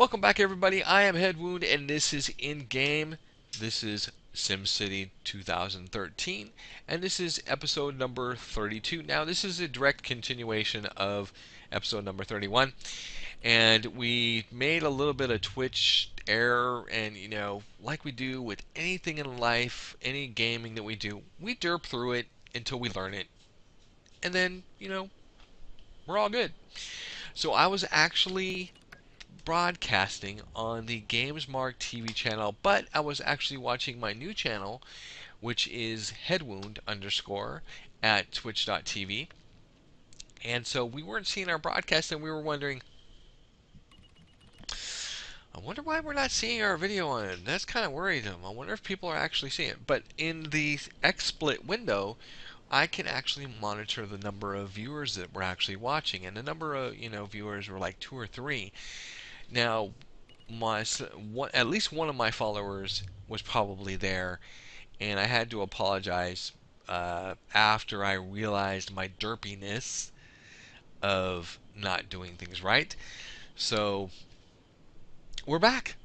Welcome back, everybody. I am Headwound, and this is In Game. This is Simcity 2013, and this is episode number 32. Now, this is a direct continuation of episode number 31, and we made a little bit of Twitch error, and like we do with anything in life, any gaming that we do, we derp through it until we learn it, and then we're all good. So I was actually broadcasting on the GamesMark TV channel, but I was actually watching my new channel, which is Headwound underscore at twitch.tv. And so we weren't seeing our broadcast, and we were wondering, I wonder why we're not seeing our video on it. That's kind of worrisome. I wonder if people are actually seeing it. But in the XSplit window, I can actually monitor the number of viewers that we're actually watching, and the number of viewers were like 2 or 3. Now, at least one of my followers was probably there, and I had to apologize after I realized my derpiness of not doing things right. So we're back,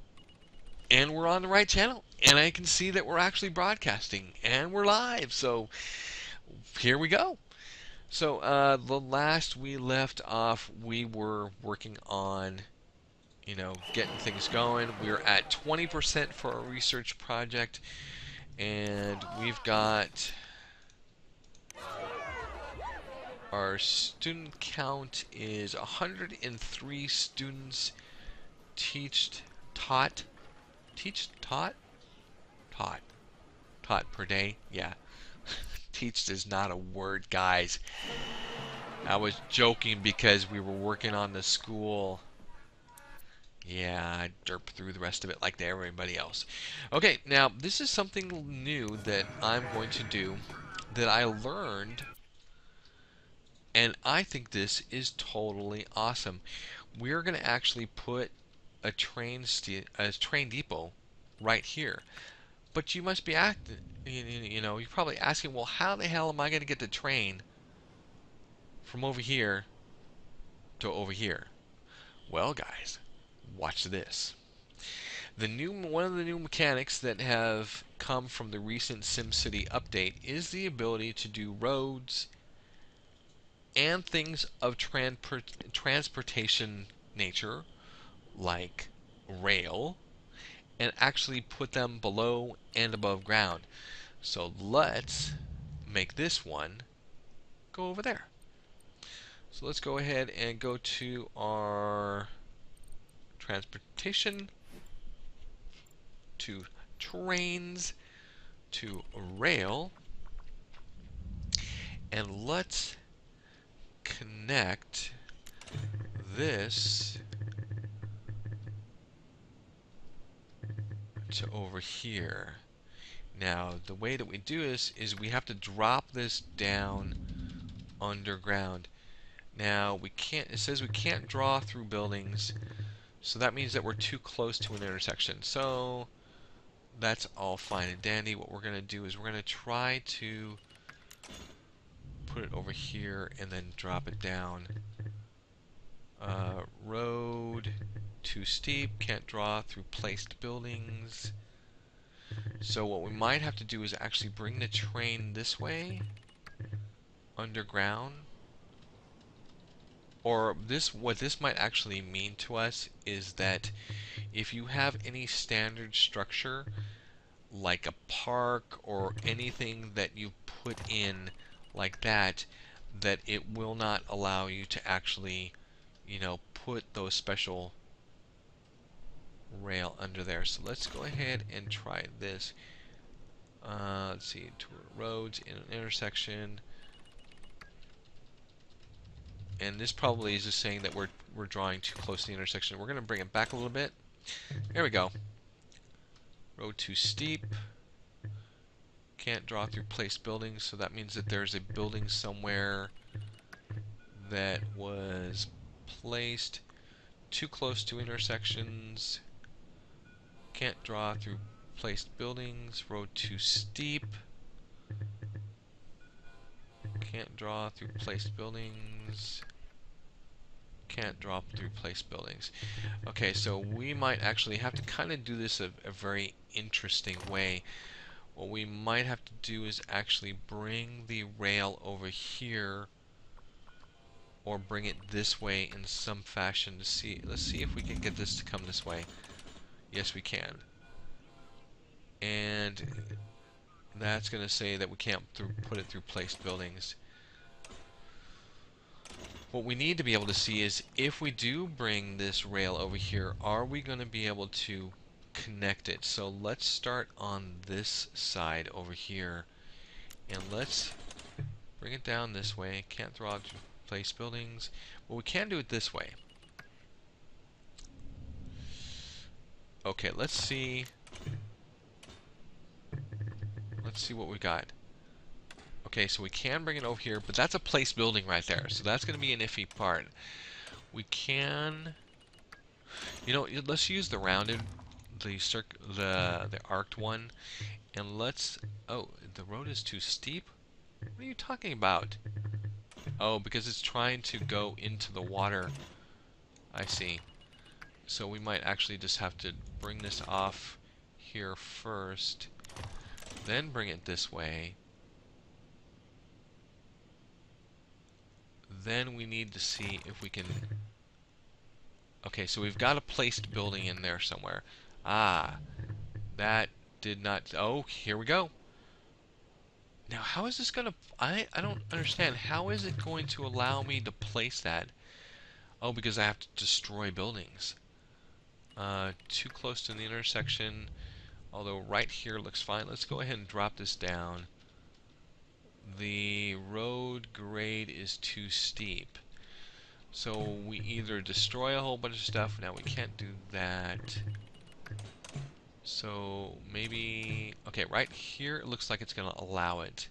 and we're on the right channel, and I can see that we're actually broadcasting, and we're live. So here we go. So the last we left off, we were working on getting things going. We're at 20% for our research project, and we've got our student count is 103 students taught per day. Yeah. Teached is not a word, guys. I was joking because we were working on the school. Yeah, I derp through the rest of it like everybody else. Okay, now this is something new that I'm going to do that I learned, and I think this is totally awesome. We're going to actually put a train depot right here. But you must be you're probably asking, well, how the hell am I going to get the train from over here to over here? Well, guys, watch this. One of the new mechanics that have come from the recent SimCity update is the ability to do roads and things of transportation nature, like rail, and actually put them below and above ground. So let's make this one go over there. So let's go ahead and go to our transportation, to trains, to rail, and let's connect this to over here. Now, the way that we do this is we have to drop this down underground. Now, we can't, it says we can't draw through buildings, so that means that we're too close to an intersection. So that's all fine and dandy. What we're going to do is we're going to try to put it over here and then drop it down. Road too steep, can't draw through placed buildings. So what we might have to do is actually bring the train this way, underground. Or what this might actually mean to us is that if you have any standard structure, like a park or anything that you put in like that, that it will not allow you to actually, put those special rail under there. So let's go ahead and try this. Let's see, tour roads in an intersection. And this probably is just saying that we're drawing too close to the intersection. We're going to bring it back a little bit. There we go. Road too steep. Can't draw through placed buildings, so that means that there's a building somewhere that was placed too close to intersections. Can't draw through placed buildings. Road too steep. Can't draw through placed buildings. can't drop through place buildings. Okay, so we might actually have to kind of do this a very interesting way. What we might have to do is actually bring the rail over here, or bring it this way in some fashion to see. Let's see if we can get this to come this way. Yes, we can. And that's going to say that we can't put it through placed buildings. What we need to be able to see is if we do bring this rail over here, are we going to be able to connect it? So let's start on this side over here, and let's bring it down this way. Can't throw out place buildings. Well, we can do it this way. Okay, let's see. Let's see what we got. Okay, so we can bring it over here, but that's a place building right there. So that's going to be an iffy part. We can, you know, let's use the rounded, the arced one, and let's. Oh, the road is too steep. What are you talking about? Oh, because it's trying to go into the water. I see. So we might actually just have to bring this off here first, then bring it this way. Then we need to see if we can. Okay, so we've got a placed building in there somewhere. Ah, that did not. Oh, here we go. Now, how is this gonna? I don't understand. How is it going to allow me to place that? Oh, because I have to destroy buildings. Too close to the intersection. Although right here looks fine. Let's go ahead and drop this down. The road grade is too steep. So we either destroy a whole bunch of stuff. Now we can't do that. So maybe, okay, right here it looks like it's going to allow it.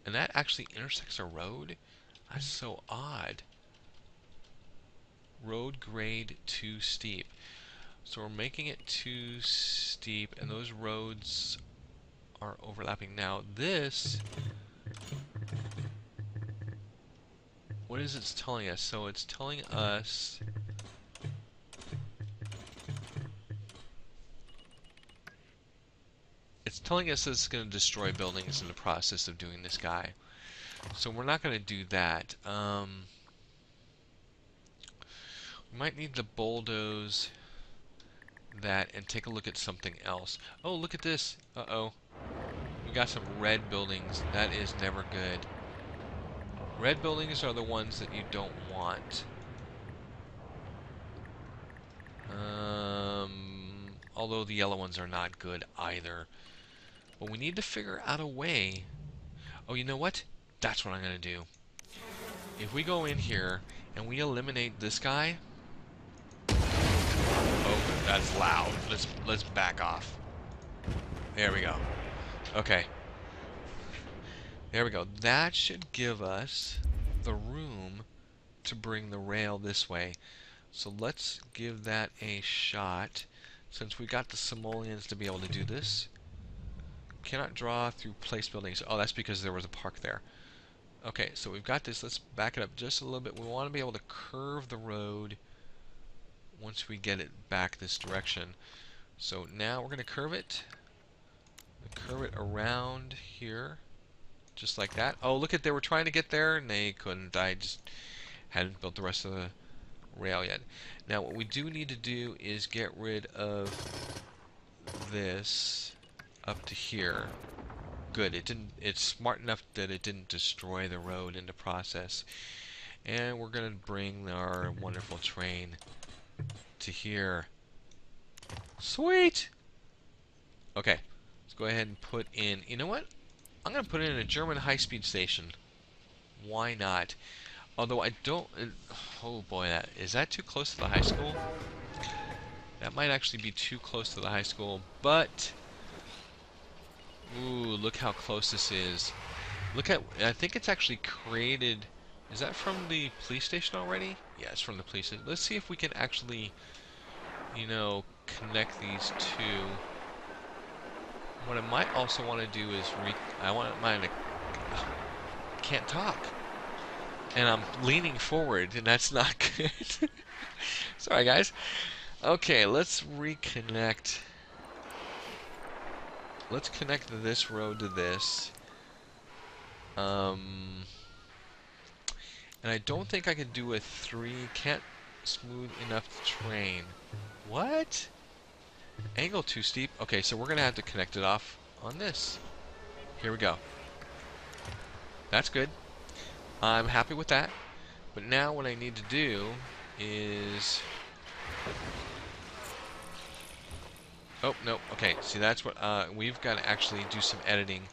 And that actually intersects a road? That's so odd. Road grade too steep. So we're making it too steep, and those roads are overlapping. Now this, what is it telling us? So it's telling us it's going to destroy buildings in the process of doing this guy. So we're not going to do that. We might need to bulldoze that and take a look at something else. Oh, look at this. Uh-oh. We got some red buildings. That is never good. Red buildings are the ones that you don't want. Although the yellow ones are not good either. But we need to figure out a way. Oh, you know what? That's what I'm going to do. If we go in here and we eliminate this guy. Oh, that's loud. Let's back off. There we go. Okay. There we go. That should give us the room to bring the rail this way. So let's give that a shot. Since we got the simoleons to be able to do this. Cannot draw through place buildings. Oh, that's because there was a park there. Okay, so we've got this. Let's back it up just a little bit. We want to be able to curve the road once we get it back this direction. So now we're going to curve it. Curve it around here. Just like that. Oh, look at, they were trying to get there and they couldn't. I just hadn't built the rest of the rail yet. Now what we do need to do is get rid of this up to here. Good. It didn't. It's smart enough that it didn't destroy the road in the process. And we're gonna bring our wonderful train to here. Sweet. Okay. Let's go ahead and put in. You know what? I'm gonna put in a German high-speed station. Why not? Although I don't. Oh boy, is that too close to the high school? That might actually be too close to the high school, but. Ooh, look how close this is. Look at, I think it's actually created, is that from the police station already? Yeah, it's from the police station. Let's see if we can actually, you know, connect these two. What I might also want to do is, can't talk. And I'm leaning forward, and that's not good. Sorry, guys. Okay, let's reconnect. Let's connect this road to this. And I don't think I can do a 3. Can't smooth enough terrain. What? Angle too steep. Okay, so we're going to have to connect it off on this. Here we go. That's good. I'm happy with that. But now what I need to do is... Oh, no. Okay, see, that's what... we've got to actually do some editing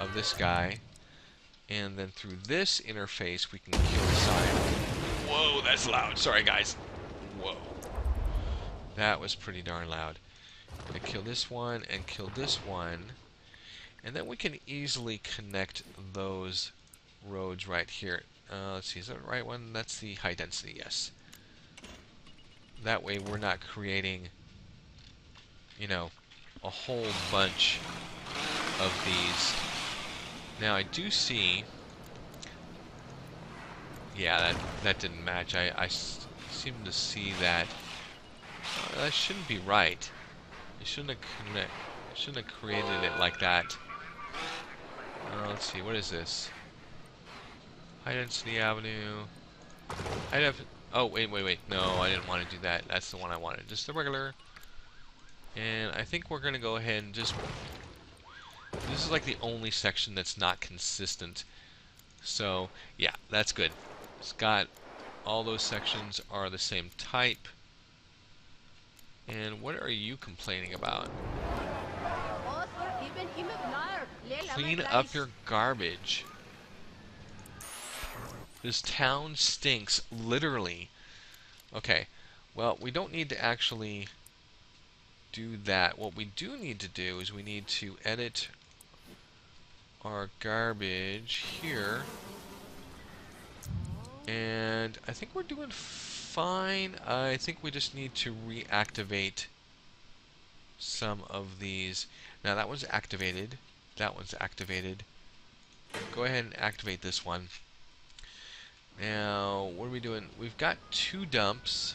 of this guy. And then through this interface, we can kill the side. Whoa, that's loud. Sorry, guys. Whoa. That was pretty darn loud. I'm going to kill this one and kill this one. And then we can easily connect those roads right here. Let's see, is that the right one? That's the high density, yes. That way we're not creating, you know, a whole bunch of these. Now I do see... Yeah, that didn't match. I seem to see that... that shouldn't be right. It shouldn't have created it like that. Let's see, what is this? High Density Avenue. I'd have... Oh, wait. No, I didn't want to do that. That's the one I wanted. Just the regular. And I think we're going to go ahead and just... This is like the only section that's not consistent. So, yeah, that's good. It's got... All those sections are the same type. And what are you complaining about? Clean up your garbage. This town stinks, literally. Okay, well, we don't need to actually do that. What we do need to do is we need to edit our garbage here. And I think we're doing fine. I think we just need to reactivate some of these. Now, that one's activated. That one's activated. Go ahead and activate this one. Now, what are we doing? We've got 2 dumps.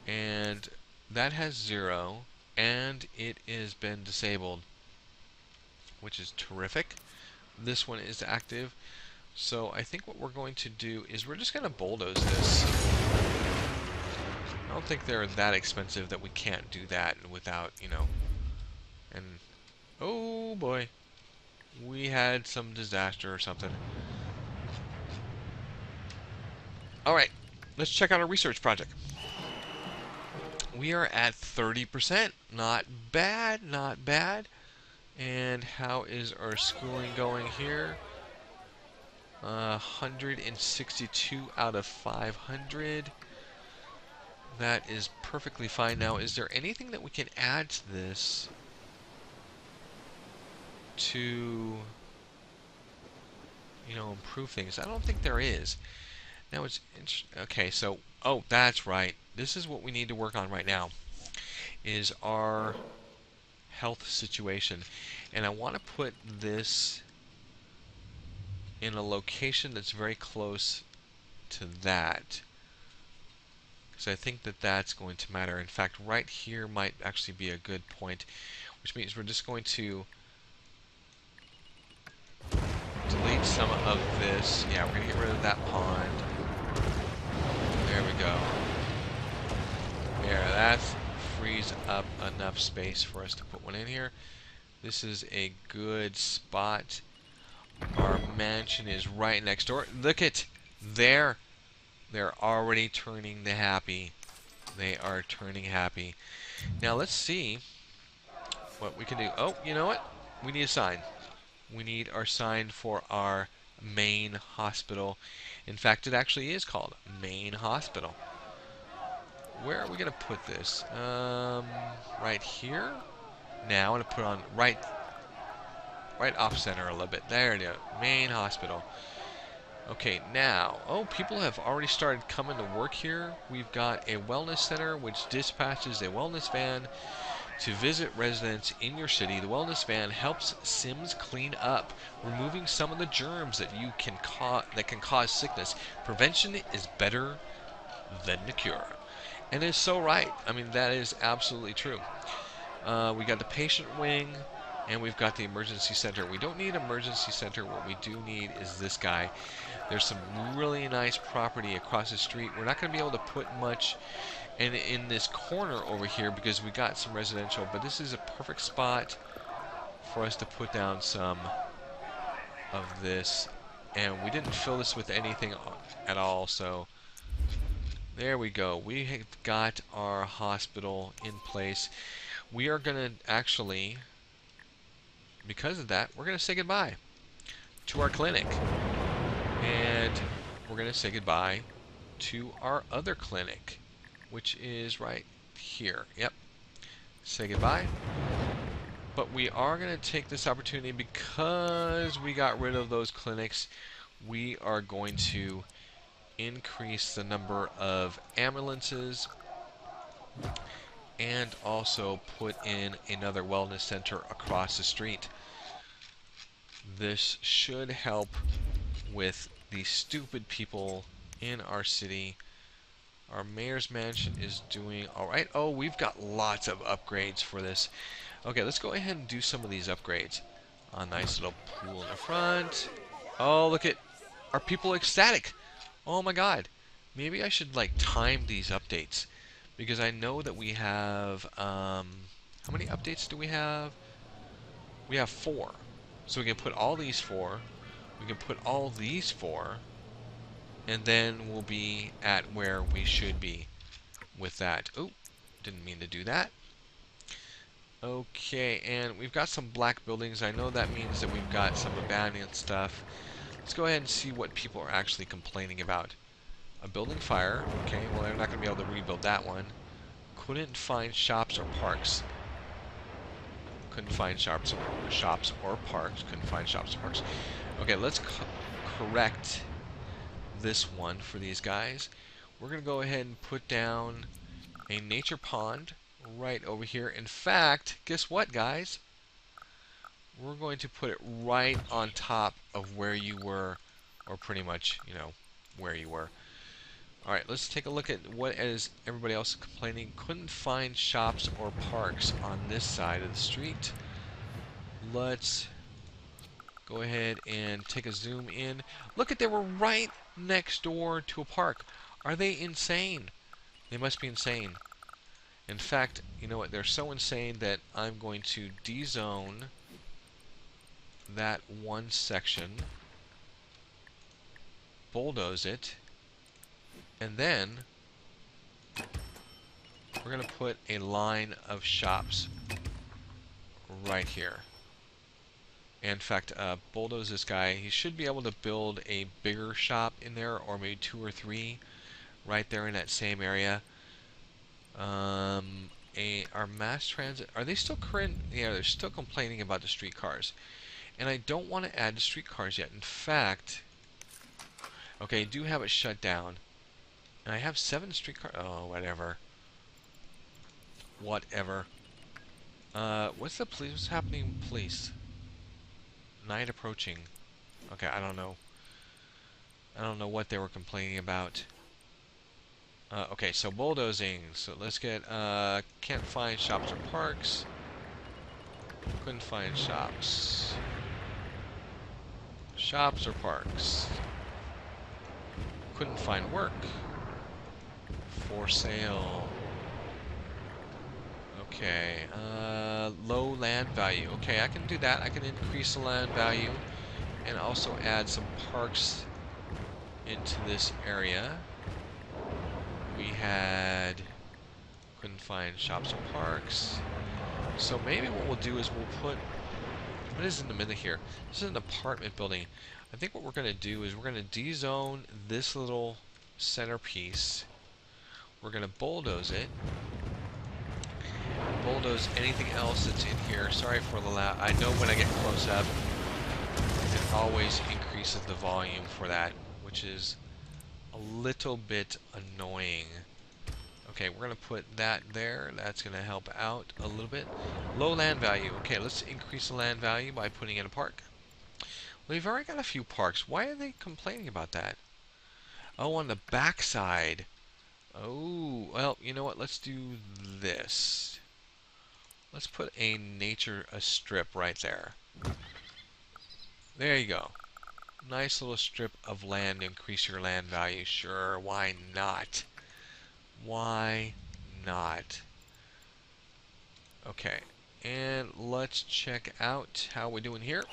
And that has 0. And it has been disabled, which is terrific. This one is active. So I think what we're going to do is we're just going to bulldoze this. I don't think they're that expensive that we can't do that without, you know. And, oh boy. We had some disaster or something. Alright, let's check out our research project. We are at 30%. Not bad, not bad. And how is our schooling going here? 162 out of 500. That is perfectly fine. Now, is there anything that we can add to this to, you know, improve things? I don't think there is. Now it's okay, so, oh, that's right. This is what we need to work on right now, is our health situation. And I want to put this in a location that's very close to that, because I think that that's going to matter. In fact, right here might actually be a good point, which means we're just going to delete some of this. Yeah, we're going to get rid of that pond. There we go. There, that frees up enough space for us to put one in here. This is a good spot. Our mansion is right next door. Look at there. They're already turning the happy. They are turning happy. Now let's see what we can do. Oh, you know what? We need a sign. We need our sign for our main hospital. In fact, it actually is called Main Hospital. Where are we going to put this? Right here? Now I'm going to put on right off center a little bit. There it is. Main Hospital. Okay, now, oh, people have already started coming to work here. We've got a wellness center which dispatches a wellness van To visit residents in your city, the wellness van helps Sims clean up, removing some of the germs that can cause sickness. Prevention is better than the cure. And it's so right. I mean, that is absolutely true. We got the patient wing, and we've got the emergency center. We don't need emergency center. What we do need is this guy. There's some really nice property across the street. We're not going to be able to put much in this corner over here because we got some residential, but this is a perfect spot for us to put down some of this. And we didn't fill this with anything at all, so there we go. We have got our hospital in place. We are going to actually, because of that, we're going to say goodbye to our clinic. And we're going to say goodbye to our other clinic, which is right here. Yep. Say goodbye. But we are going to take this opportunity, because we got rid of those clinics, we are going to increase the number of ambulances and also put in another wellness center across the street. This should help with the stupid people in our city. Our mayor's mansion is doing alright. Oh, we've got lots of upgrades for this. Okay, let's go ahead and do some of these upgrades. A nice little pool in the front. Oh, look at, are people ecstatic? Oh my god. Maybe I should like time these updates, because I know that we have how many updates do we have? We have 4. So we can put all these 4. We can put all these 4. And then we'll be at where we should be with that. Oh, didn't mean to do that. Okay, and we've got some black buildings. I know that means that we've got some abandoned stuff. Let's go ahead and see what people are actually complaining about. A building fire. Okay, well, they're not going to be able to rebuild that one. Couldn't find shops or parks. Couldn't find shops or parks. Couldn't find shops or parks. Okay, let's correct this one for these guys. We're going to go ahead and put down a nature pond right over here. In fact, guess what, guys? We're going to put it right on top of where you were, or pretty much, you know, where you were. Alright, let's take a look at what is everybody else complaining. Couldn't find shops or parks on this side of the street. Let's go ahead and take a zoom in. Look at, they were right next door to a park. Are they insane? They must be insane. In fact, you know what? They're so insane that I'm going to dezone that one section, bulldoze it, and then we're going to put a line of shops right here. And in fact, bulldoze this guy. He should be able to build a bigger shop in there, or maybe 2 or 3 right there in that same area. Our mass transit, are they still current? Yeah, they're still complaining about the streetcars. And I don't want to add the streetcars yet. In fact, okay, I do have it shut down. And I have 7 streetcars. Oh, whatever. Whatever. What's the police? What's happening with police? Night approaching. Okay, I don't know. I don't know what they were complaining about. Okay, so bulldozing. So let's get, can't find shops or parks. Couldn't find shops. Shops or parks. Couldn't find work. For sale. Okay, low land value. Okay, I can do that. I can increase the land value and also add some parks into this area. We had, couldn't find shops or parks. So maybe what we'll do is we'll put, what is in the middle here? This is an apartment building. I think what we're going to do is we're going to dezone this little centerpiece. We're going to bulldoze it. Bulldoze anything else that's in here. Sorry for the loud. I know when I get close up, it always increases the volume for that, which is a little bit annoying. Okay, we're going to put that there. That's going to help out a little bit. Low land value. Okay, let's increase the land value by putting in a park. We've already got a few parks. Why are they complaining about that? Oh, on the backside. Oh, well, you know what? Let's do this. Let's put a strip right there. There you go. Nice little strip of land to increase your land value. Sure, why not? Why not? Okay, and let's check out how we're doing here.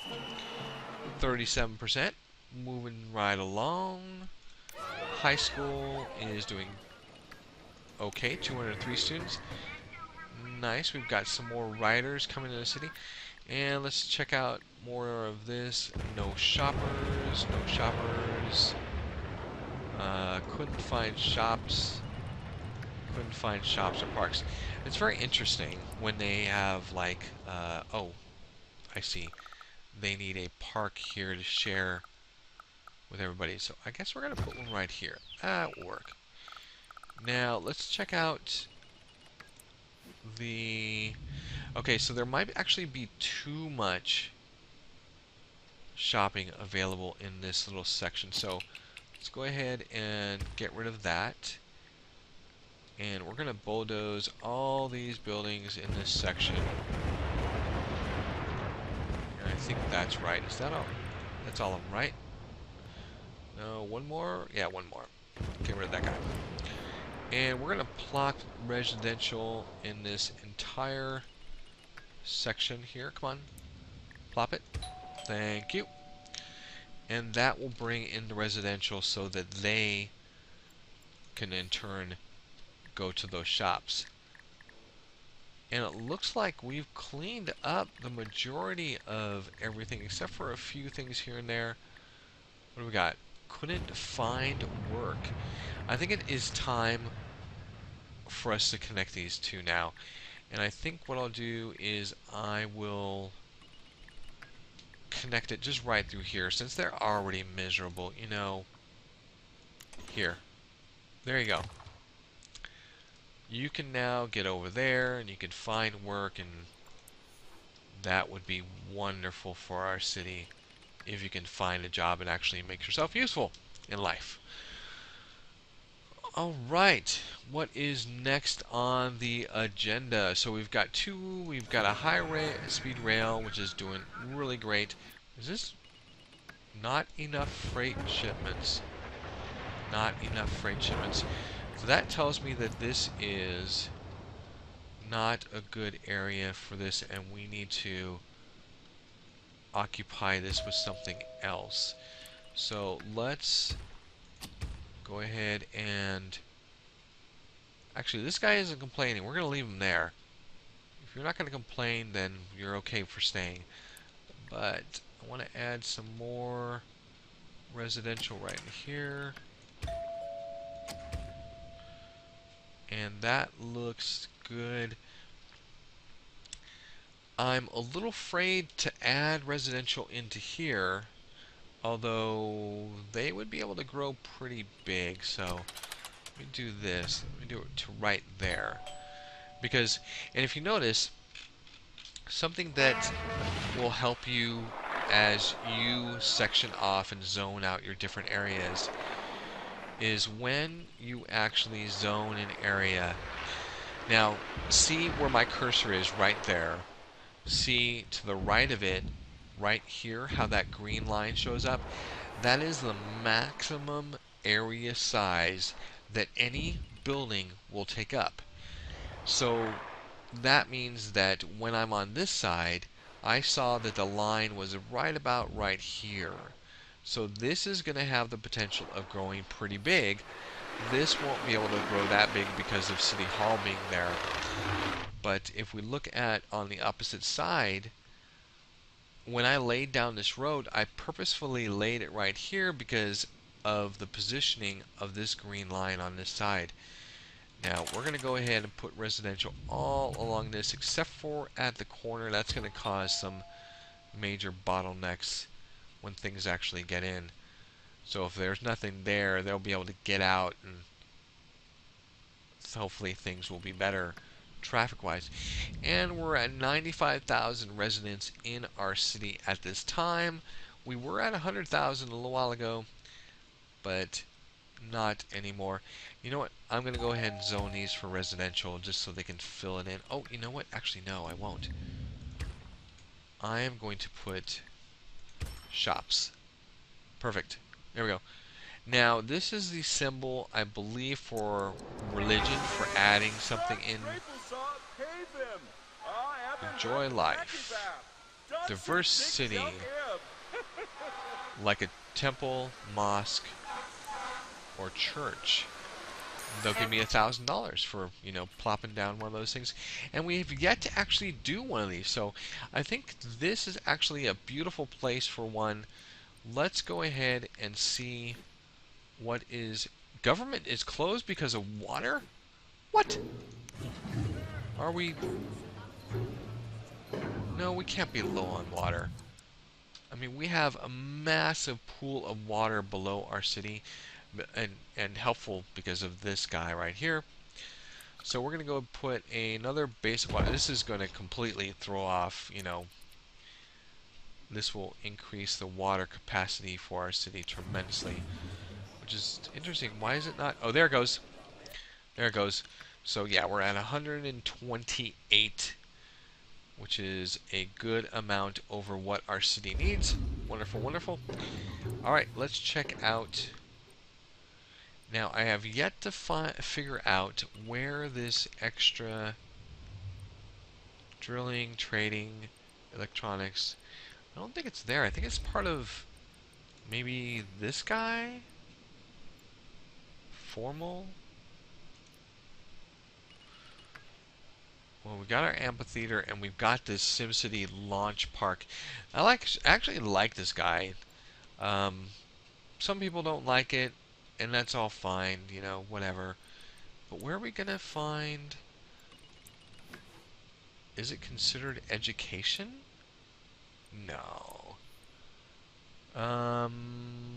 37%. Moving right along. High school is doing okay. 203 students. Nice. We've got some more riders coming to the city. And let's check out more of this. No shoppers. No shoppers. Couldn't find shops. Couldn't find shops or parks. It's very interesting when they have like, oh, I see. They need a park here to share with everybody. So I guess we're going to put one right here. That will work. Now let's check out the... Okay, so there might actually be too much shopping available in this little section. So let's go ahead and get rid of that. And we're going to bulldoze all these buildings in this section. And I think that's right. Is that all? That's all of them, right? No, one more? Yeah, one more. Get rid of that guy. And we're going to plot residential in this entire section here. Come on. Plop it. Thank you. And that will bring in the residential so that they can in turn go to those shops. And it looks like we've cleaned up the majority of everything except for a few things here and there. What do we got? Couldn't find work. I think it is time for us to connect these two now. And I think what I'll do is I will connect it just right through here since they're already miserable, you know. Here. There you go. You can now get over there and you can find work, and that would be wonderful for our city if you can find a job and actually make yourself useful in life. Alright, what is next on the agenda? So we've got a high-speed rail, which is doing really great. Is this not enough freight shipments? Not enough freight shipments. So that tells me that this is not a good area for this, and we need to occupy this with something else. So let's go ahead and... Actually, this guy isn't complaining. We're going to leave him there. If you're not going to complain, then you're okay for staying. But I want to add some more residential right in here. And that looks good. I'm a little afraid to add residential into here, although they would be able to grow pretty big. So let me do this. Let me do it to right there. Because, and if you notice, something that will help you as you section off and zone out your different areas is when you actually zone an area. Now, see where my cursor is right there. See to the right of it, right here, how that green line shows up? That is the maximum area size that any building will take up. So that means that when I'm on this side, I saw that the line was right about right here. So this is going to have the potential of growing pretty big. This won't be able to grow that big because of City Hall being there. But if we look at on the opposite side, when I laid down this road, I purposefully laid it right here because of the positioning of this green line on this side. Now we're going to go ahead and put residential all along this except for at the corner. That's going to cause some major bottlenecks when things actually get in. So if there's nothing there, they'll be able to get out and hopefully things will be better traffic-wise. And we're at 95,000 residents in our city at this time. We were at 100,000 a little while ago, but not anymore. You know what? I'm going to go ahead and zone these for residential just so they can fill it in. Oh, you know what? Actually, no, I won't. I am going to put shops. Perfect. There we go. Now, this is the symbol, I believe, for religion, for adding something in. Enjoy life. Diverse city. Like a temple, mosque, or church. They'll give me $1,000 for, plopping down one of those things. And we have yet to actually do one of these. So I think this is actually a beautiful place for one. Let's go ahead and see what is. Government is closed because of water? What? Are we? No, we can't be low on water. I mean, we have a massive pool of water below our city, and helpful because of this guy right here. So we're going to go put another basic water. This is going to completely throw off, this will increase the water capacity for our city tremendously, which is interesting. Why is it not? Oh, there it goes. There it goes. So yeah, we're at 128, which is a good amount over what our city needs. Wonderful, wonderful. All right, let's check out. Now, I have yet to figure out where this extra drilling, trading, electronics. I don't think it's there. I think it's part of maybe this guy? Formal? Well, we got our amphitheater and we've got this SimCity launch park. I actually like this guy. Some people don't like it, and that's all fine, whatever. But where are we gonna find? Is it considered education? No.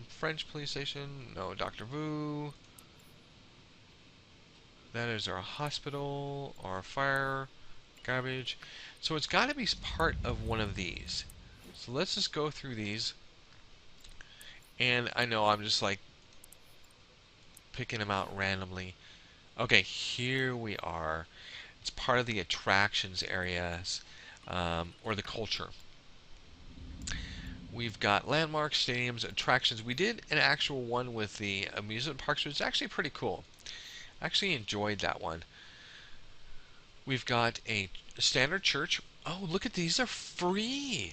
French police station? No. Dr. Vu. That is our hospital, our fire, garbage. So it's got to be part of one of these. So let's just go through these. And I know I'm just like picking them out randomly. Okay, here we are. It's part of the attractions areas, or the culture. We've got landmarks, stadiums, attractions. We did an actual one with the amusement parks, which is actually pretty cool. I actually enjoyed that one. We've got a standard church. Oh, look at these. They're free.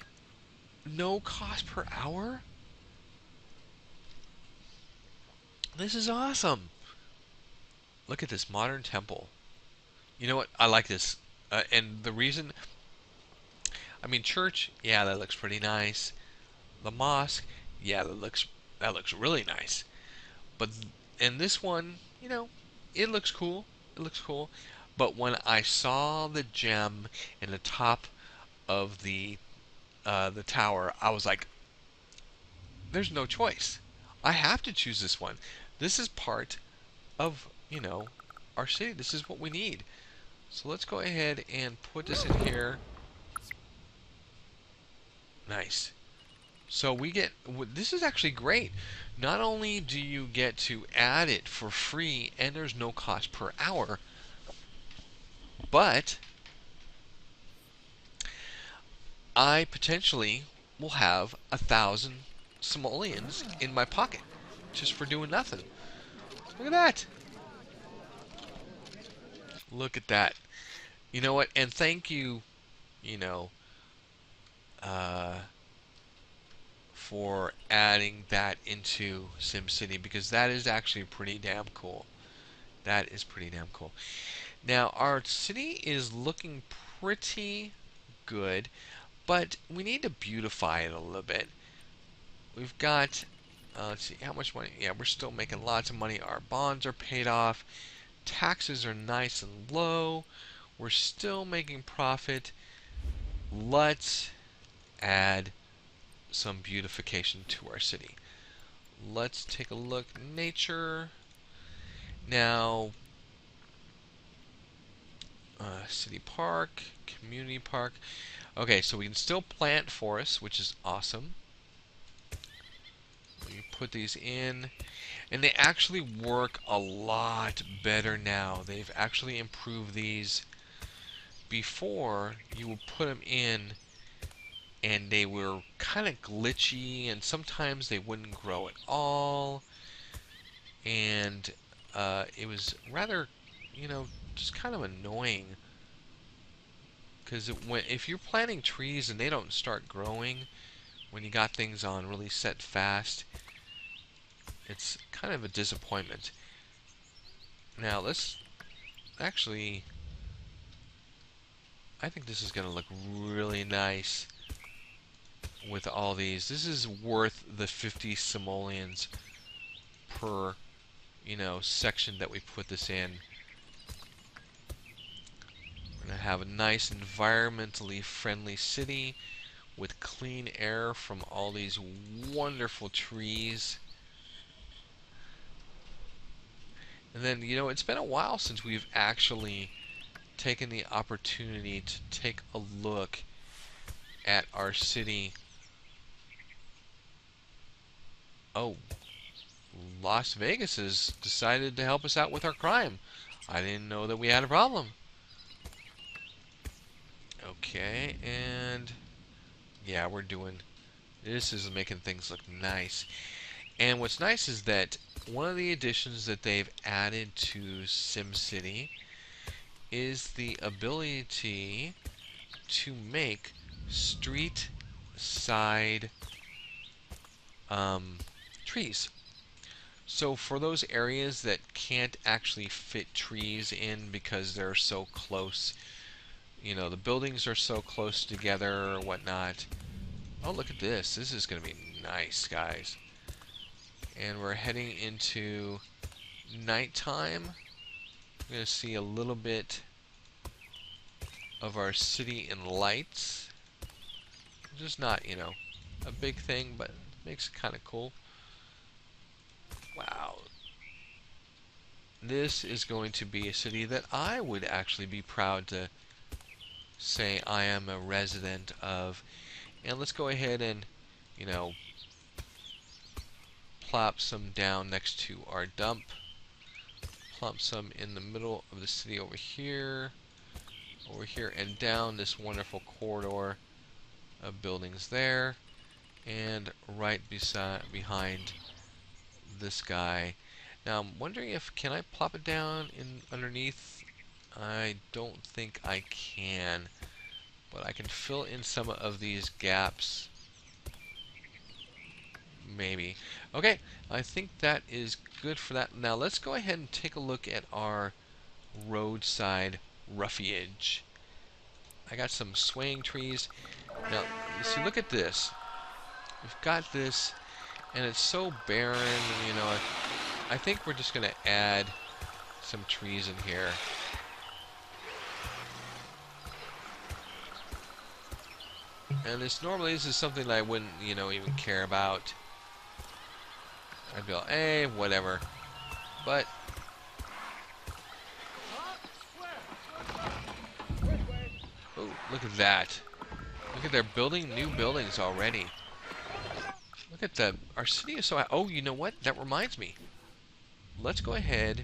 No cost per hour. This is awesome. Look at this modern temple. You know what? I like this. And the reason, I mean, church, yeah, that looks pretty nice. The mosque, yeah, that looks really nice. But and this one, it looks cool. It looks cool. But when I saw the gem in the top of the tower, I was like, there's no choice. I have to choose this one. This is part of, our city. This is what we need. So let's go ahead and put this in here. Nice. So we get, this is actually great. Not only do you get to add it for free and there's no cost per hour, but I potentially will have 1,000 simoleons in my pocket just for doing nothing. Look at that. Look at that. You know what? And thank you, uh, for adding that into SimCity, because that is actually pretty damn cool. That is pretty damn cool. Now, our city is looking pretty good, but we need to beautify it a little bit. We've got, let's see, how much money? Yeah, we're still making lots of money. Our bonds are paid off. Taxes are nice and low. We're still making profit. Let's add some beautification to our city. Let's take a look. Nature. Now, City park, community park. Okay, so we can still plant forests, which is awesome. We put these in, and they actually work a lot better now. They've actually improved these. Before, you would put them in, and they were kind of glitchy, and sometimes they wouldn't grow at all, and it was rather, just kind of annoying. Because if you're planting trees and they don't start growing when you got things on really set fast, it's kind of a disappointment. Now let's actually, I think this is going to look really nice with all these. This is worth the 50 simoleons per, section that we put this in. We're going to have a nice environmentally friendly city with clean air from all these wonderful trees. And then, it's been a while since we've actually taken the opportunity to take a look at our city. Oh, Las Vegas has decided to help us out with our crime. I didn't know that we had a problem. Okay, and yeah, this is making things look nice. And what's nice is that one of the additions that they've added to Simcity is the ability to make street side trees. So for those areas that can't actually fit trees in because they're so close, the buildings are so close together or whatnot. Oh, look at this. This is going to be nice, guys. And we're heading into nighttime. We're going to see a little bit of our city in lights. Just not, a big thing, but makes it kind of cool. Wow. This is going to be a city that I would actually be proud to say I am a resident of. And let's go ahead and, plop some down next to our dump. Plop some in the middle of the city over here, and down this wonderful corridor of buildings there, and right behind this guy. Now I'm wondering can I plop it down in underneath? I don't think I can, but I can fill in some of these gaps. Maybe. Okay, I think that is good for that. Now let's go ahead and take a look at our roadside roughage. I got some swaying trees. Now, see, look at this. We've got this, and it's so barren, I think we're just going to add some trees in here. And this is something that I wouldn't, even care about. I'd be like, hey, whatever. But oh, look at that. Look at they're building new buildings already. Look at our city is so oh, you know what? That reminds me. Let's go ahead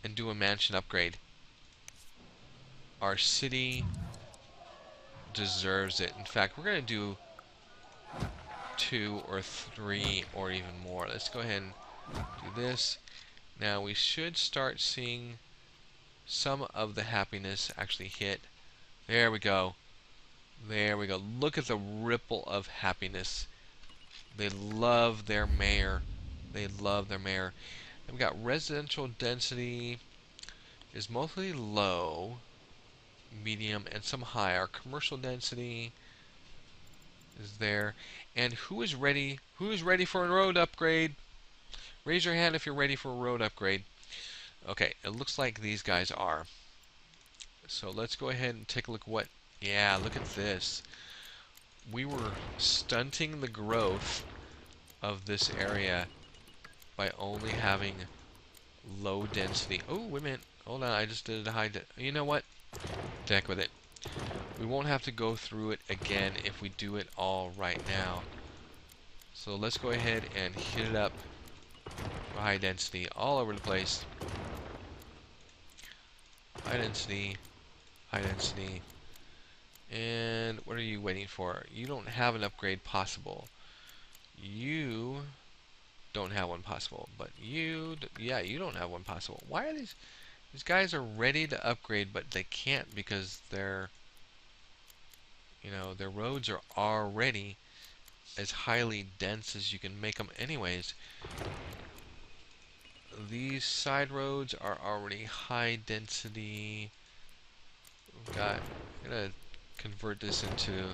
and do a mansion upgrade. Our city deserves it. In fact, we're going to do 2 or 3 or even more. Let's go ahead and do this. Now we should start seeing some of the happiness actually hit. There we go. There we go. Look at the ripple of happiness. They love their mayor. They love their mayor. And we got residential density is mostly low, medium, and some high. Our commercial density is there. And who is ready? Who is ready for a road upgrade? Raise your hand if you're ready for a road upgrade. Okay, it looks like these guys are. So let's go ahead and take a look at what. Yeah, look at this. We were stunting the growth of this area by only having low density. Oh, wait a minute. Hold on, I just did a high. You know what? The heck with it. We won't have to go through it again if we do it all right now. So let's go ahead and hit it up for high density all over the place. High density, high density. And what are you waiting for? You don't have an upgrade possible. You don't have one possible, but yeah, you don't have one possible. Why are these guys are ready to upgrade, but they can't because their roads are already as highly dense as you can make them anyways. These side roads are already high density. I'm gonna convert this into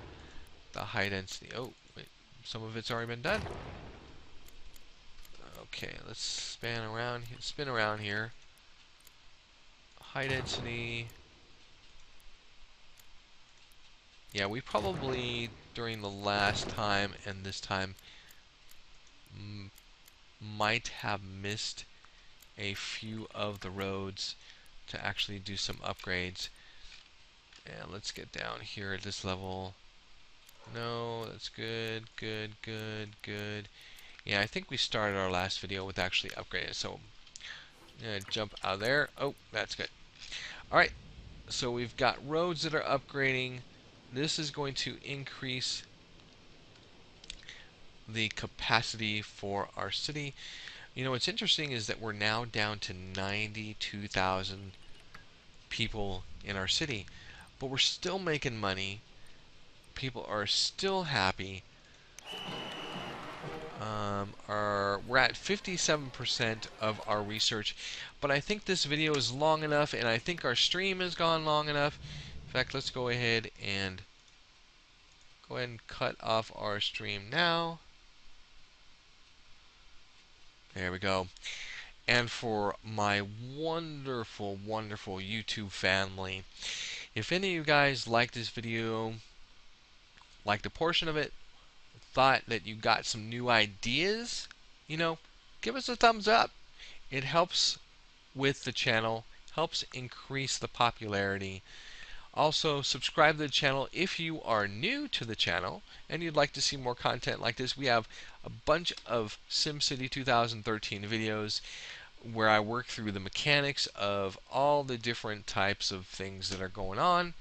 the high density. Oh, wait, some of it's already been done. Okay, let's spin around here. High density. Yeah, we probably during the last time and this time might have missed a few of the roads to actually do some upgrades. And let's get down here at this level. No, that's good, good, good, good. Yeah, I think we started our last video with actually upgrading. So, I'm gonna jump out of there. Oh, that's good. Alright, so we've got roads that are upgrading. This is going to increase the capacity for our city. You know, what's interesting is that we're now down to 92,000 people in our city, but we're still making money. People are still happy. We're at 57% of our research, but I think this video is long enough, and I think our stream has gone long enough. In fact, let's go ahead and cut off our stream now. There we go. And for my wonderful, wonderful YouTube family, if any of you guys liked this video, liked a portion of it, thought that you got some new ideas, give us a thumbs up. It helps with the channel, helps increase the popularity. Also, subscribe to the channel if you are new to the channel and you'd like to see more content like this. We have a bunch of SimCity 2013 videos where I work through the mechanics of all the different types of things that are going on.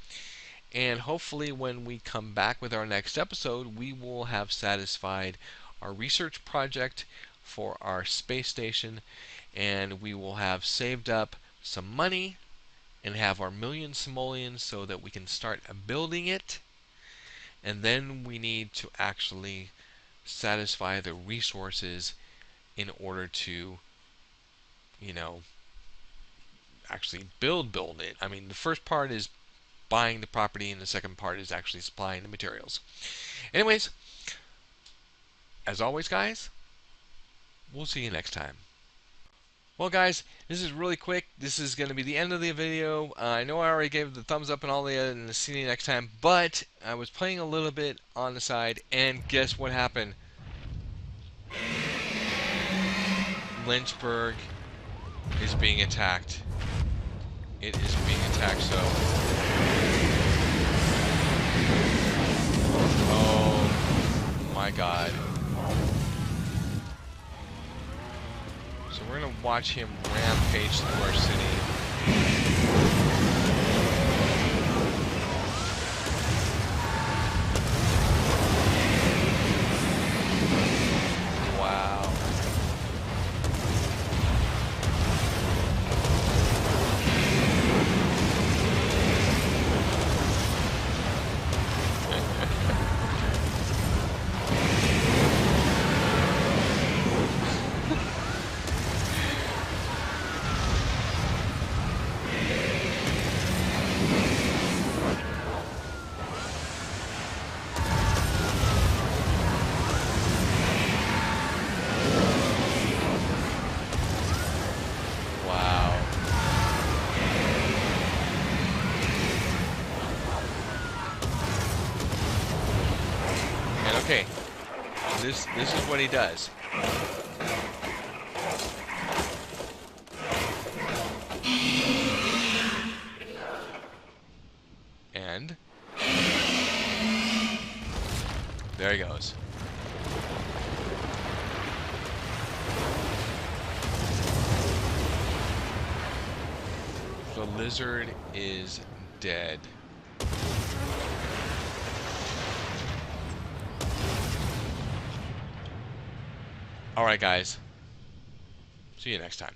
And hopefully when we come back with our next episode, we will have satisfied our research project for our space station, and we will have saved up some money and have our million simoleons so that we can start building it. And then we need to actually satisfy the resources in order to, actually build it. I mean, the first part is buying the property, and the second part is actually supplying the materials. Anyways, as always, guys, we'll see you next time. Well, guys, this is really quick. This is going to be the end of the video. I know I already gave the thumbs up and all the and see you next time, but I was playing a little bit on the side, and guess what happened? Lynchburg is being attacked. It is being attacked, so... Oh my god. So we're gonna watch him rampage through our city. Wow. Okay, this is what he does. And there he goes. The lizard is dead. Alright guys, see you next time.